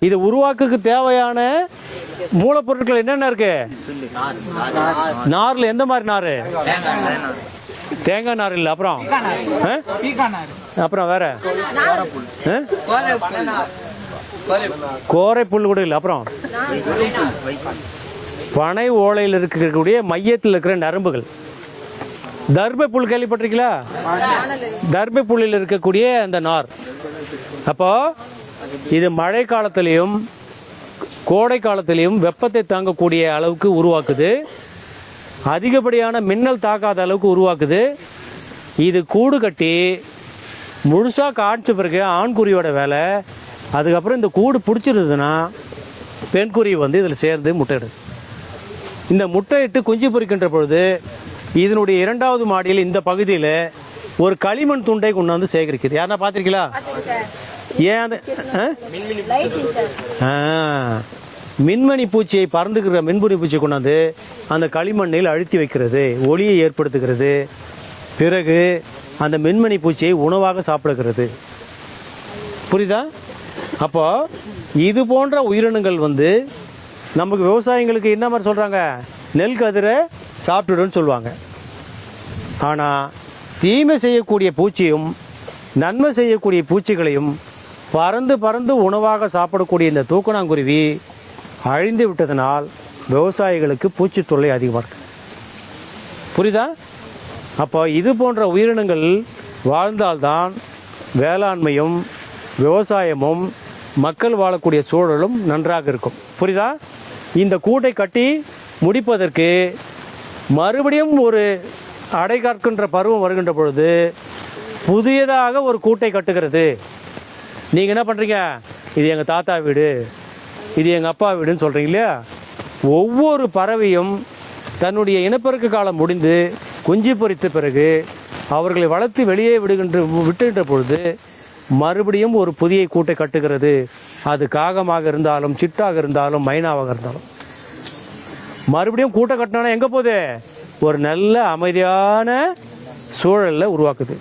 இது உருவாக்குக்கு தேவையான மூலப்பொருட்கள் என்னென்ன இருக்கு? நார்ல எந்த மாதிரி நார்? தேங்காய் நார் இல்லை. அப்புறம் வேற கோரை புல் கூட இல்லை. அப்புறம் பனை ஓலையில் இருக்கக்கூடிய மையத்தில் இருக்கிற நரம்புகள். தர்பை புல் கேள்விப்பட்டிருக்கீங்களா? தர்பை புல்லில் இருக்கக்கூடிய அந்த நார். அப்போ இது மழை காலத்திலையும் கோடை காலத்திலையும் வெப்பத்தை தாங்கக்கூடிய அளவுக்கு உருவாக்குது. அதிகப்படியான மின்னல் தாக்காத அளவுக்கு உருவாக்குது. இது கூடு கட்டி முழுசாக காய்ச்ச பிறகு ஆண்குருவியோட வேலை. அதுக்கப்புறம் இந்த கூடு பிடிச்சிருதுன்னா பெண்குருவி வந்து இதில் சேர்ந்து முட்டையிடுது. இந்த முட்டையிட்டு குஞ்சு பொறிக்கின்ற பொழுது இதனுடைய இரண்டாவது மாடியில் இந்த பகுதியில் ஒரு களிமண் துண்டை கொண்டு வந்து சேகரிக்குது. யாருன்னா பார்த்துருக்கீங்களா? ஏன் அந்த மின்மணி பூச்சியை பறந்துக்கிற மின்மணி பூச்சியை கொண்டாந்து அந்த களிமண்ணில் அழுத்தி வைக்கிறது, ஒளியை ஏற்படுத்துகிறது. பிறகு அந்த மின்மணி பூச்சியை உணவாக சாப்பிடுகிறது. புரியுதா? அப்போ இது போன்ற உயிரினங்கள் வந்து நமக்கு விவசாயிங்களுக்கு என்ன மாதிரி சொல்கிறாங்க? நெல் கதிரை சாப்பிட்டுடுன்னு சொல்லுவாங்க. ஆனால் தீமை செய்யக்கூடிய பூச்சியும் நன்மை செய்யக்கூடிய பூச்சிகளையும் பறந்து பறந்து உணவாக சாப்பிடக்கூடிய இந்த தூக்கணாங்குருவி அழிந்து விட்டதனால் விவசாயிகளுக்கு பூச்சி தொல்லை அதிகமாக இருக்கு. புரியுதா? அப்போ இது போன்ற உயிரினங்கள் வாழ்ந்தால்தான் வேளாண்மையும் விவசாயமும் மக்கள் வாழக்கூடிய சூழலும் நன்றாக இருக்கும். புரியுதா? இந்த கூட்டை கட்டி முடிப்பதற்கு மறுபடியும் ஒரு அடை காக்கின்ற பருவம் வருகின்ற பொழுது புதியதாக ஒரு கூட்டை கட்டுகிறது. நீங்கள் என்ன பண்ணுறீங்க? இது எங்கள் தாத்தா வீடு, இது எங்கள் அப்பா வீடுன்னு சொல்கிறீங்க இல்லையா? ஒவ்வொரு பறவையும் தன்னுடைய இனப்பெருக்க காலம் முடிந்து குஞ்சு பொரித்த பிறகு அவர்களை வளர்த்து வெளியே விட்டுகின்ற பொழுது மறுபடியும் ஒரு புதிய கூட்டை கட்டுகிறது. அது காகமாக இருந்தாலும் சிட்டாக இருந்தாலும் மைனாவாக இருந்தாலும் மறுபடியும் கூட்டை கட்டினா எங்கே போகுது? ஒரு நல்ல அமைதியான சூழலில் உருவாக்குது.